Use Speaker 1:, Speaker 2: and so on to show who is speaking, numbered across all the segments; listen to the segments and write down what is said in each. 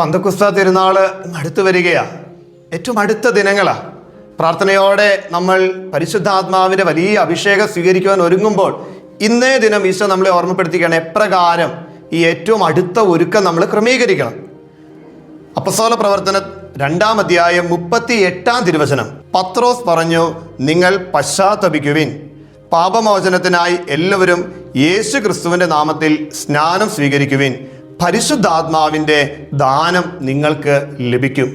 Speaker 1: പന്തക്കുസ്ത തിരുനാൾ അടുത്ത് വരികയാണ്. ഏറ്റവും അടുത്ത ദിനങ്ങളാണ്. പ്രാർത്ഥനയോടെ നമ്മൾ പരിശുദ്ധാത്മാവിൻ്റെ വലിയ അഭിഷേകം സ്വീകരിക്കുവാൻ ഒരുങ്ങുമ്പോൾ ഇന്നേ ദിനം ഈശോ നമ്മളെ ഓർമ്മപ്പെടുത്തിക്കുകയാണ് എപ്രകാരം ഈ ഏറ്റവും അടുത്ത ഒരുക്കം നമ്മൾ ക്രമീകരിക്കണം. അപ്പസ്തോല പ്രവർത്തനം 2-ാം അധ്യായം 38-ാം തിരുവചനം. പത്രോസ് പറഞ്ഞു, നിങ്ങൾ പശ്ചാത്തപിക്കുവിൻ, പാപമോചനത്തിനായി എല്ലാവരും യേശു ക്രിസ്തുവിൻ്റെ നാമത്തിൽ സ്നാനം സ്വീകരിക്കുവിൻ, പരിശുദ്ധാത്മാവിൻ്റെ ദാനം നിങ്ങൾക്ക് ലഭിക്കും.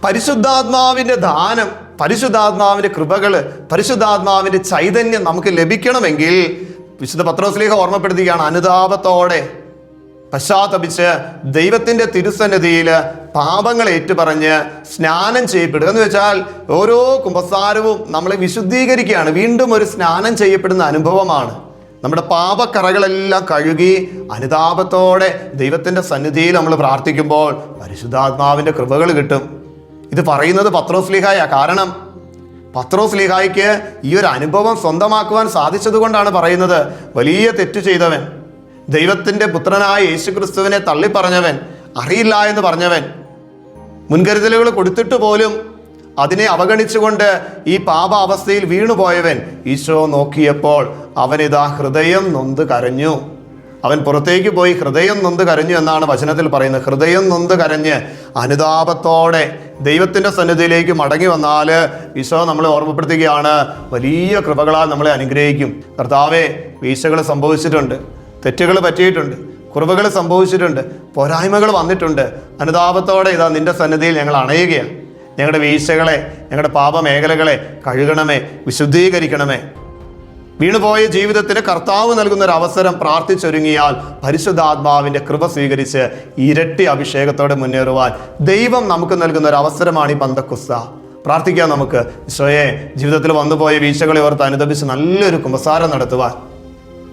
Speaker 1: പരിശുദ്ധാത്മാവിൻ്റെ ദാനം, പരിശുദ്ധാത്മാവിൻ്റെ കൃപകൾ, പരിശുദ്ധാത്മാവിൻ്റെ ചൈതന്യം നമുക്ക് ലഭിക്കണമെങ്കിൽ വിശുദ്ധ പത്രോസ്ലീഹ ഓർമ്മപ്പെടുത്തുകയാണ്, അനുതാപത്തോടെ പശ്ചാത്തപിച്ച് ദൈവത്തിൻ്റെ തിരുസന്നിധിയിൽ പാപങ്ങൾ ഏറ്റുപറഞ്ഞ് സ്നാനം ചെയ്യപ്പെടുക എന്ന് വെച്ചാൽ ഓരോ കുമ്പസാരവും നമ്മളെ വിശുദ്ധീകരിക്കുകയാണ്. വീണ്ടും ഒരു സ്നാനം ചെയ്യപ്പെടുന്ന അനുഭവമാണ്. നമ്മുടെ പാപക്കറകളെല്ലാം കഴുകി അനുതാപത്തോടെ ദൈവത്തിൻ്റെ സന്നിധിയിൽ നമ്മൾ പ്രാർത്ഥിക്കുമ്പോൾ പരിശുദ്ധാത്മാവിൻ്റെ കൃപകൾ കിട്ടും. ഇത് പറയുന്നത് പത്രോസ്ലീഹായാണ്. കാരണം പത്രോസ്ലീഹായ്ക്ക് ഈ ഒരു അനുഭവം സ്വന്തമാക്കുവാൻ സാധിച്ചത് കൊണ്ടാണ് പറയുന്നത്. വലിയ തെറ്റ് ചെയ്തവൻ, ദൈവത്തിൻ്റെ പുത്രനായ യേശു ക്രിസ്തുവിനെ തള്ളിപ്പറഞ്ഞവൻ, അറിയില്ല എന്ന് പറഞ്ഞവൻ, മുൻകരുതലുകൾ കൊടുത്തിട്ട് പോലും അതിനെ അവഗണിച്ചുകൊണ്ട് ഈ പാപാവസ്ഥയിൽ വീണുപോയവൻ ഈശോ നോക്കിയപ്പോൾ അവനിതാ ഹൃദയം നൊന്ത് കരഞ്ഞു. അവൻ പുറത്തേക്ക് പോയി ഹൃദയം നൊന്ത് കരഞ്ഞു എന്നാണ് വചനത്തിൽ പറയുന്നത്. ഹൃദയം നൊന്ത് കരഞ്ഞ് അനുതാപത്തോടെ ദൈവത്തിൻ്റെ സന്നിധിയിലേക്ക് മടങ്ങി വന്നാൽ ഈശോ നമ്മളെ ഓർമ്മപ്പെടുത്തുകയാണ്, വലിയ കൃപകളാൽ നമ്മളെ അനുഗ്രഹിക്കും. കർത്താവേ, വീഴ്ചകൾ സംഭവിച്ചിട്ടുണ്ട്, തെറ്റുകൾ പറ്റിയിട്ടുണ്ട്, കുറവുകൾ സംഭവിച്ചിട്ടുണ്ട്, പോരായ്മകൾ വന്നിട്ടുണ്ട്. അനുതാപത്തോടെ ഇതാ നിൻ്റെ സന്നിധിയിൽ ഞങ്ങൾ അണയുകയാണ്. ഞങ്ങളുടെ വീഴ്ചകളെ, ഞങ്ങളുടെ പാപമേഖലകളെ കഴുകണമേ, വിശുദ്ധീകരിക്കണമേ. വീണുപോയ ജീവിതത്തിന് കർത്താവ് നൽകുന്ന ഒരു അവസരം പ്രാർത്ഥിച്ചൊരുങ്ങിയാൽ പരിശുദ്ധാത്മാവിൻ്റെ കൃപ സ്വീകരിച്ച് ഇരട്ടി അഭിഷേകത്തോടെ മുന്നേറുവാൻ ദൈവം നമുക്ക് നൽകുന്ന ഒരു അവസരമാണ് ഈ പന്തക്കുസ്ത. പ്രാർത്ഥിക്കാം നമുക്ക്. ഈശോയെ, ജീവിതത്തിൽ വന്നുപോയ വീഴ്ചകളെ ഓർത്ത് അനുദപിച്ച് നല്ലൊരു കുമ്പസാരം നടത്തുവാൻ,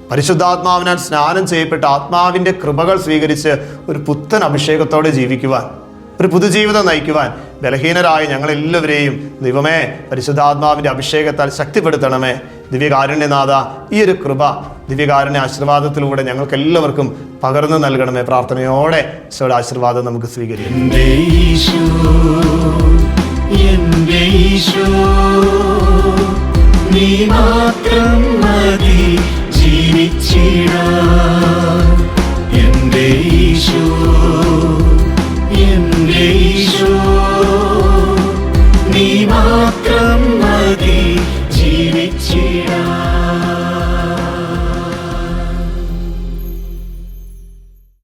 Speaker 1: പരിശുദ്ധാത്മാവിനാൽ സ്നാനം ചെയ്യപ്പെട്ട ആത്മാവിൻ്റെ കൃപകൾ സ്വീകരിച്ച് ഒരു പുത്തൻ അഭിഷേകത്തോടെ ജീവിക്കുവാൻ, ഒരു പുതുജീവിതം നയിക്കുവാൻ ബലഹീനരായ ഞങ്ങളെല്ലാവരെയും ദൈവമേ പരിശുദ്ധാത്മാവിൻ്റെ അഭിഷേകത്താൽ ശക്തിപ്പെടുത്തണമേ. ദിവ്യകാരുണ്യനാഥ, ഈ ഒരു കൃപ, ദിവ്യകാരുണ്യ ആശീർവാദത്തിലൂടെ ഞങ്ങൾക്ക് എല്ലാവർക്കും പകർന്നു നൽകണമേ. പ്രാർത്ഥനയോടെ ഈശോയുടെ ആശീർവാദം നമുക്ക് സ്വീകരിക്കാം.
Speaker 2: നീ മാത്രം മതി ജീവിച്ചിടാൻ, എൻ്റെ ഈശോ.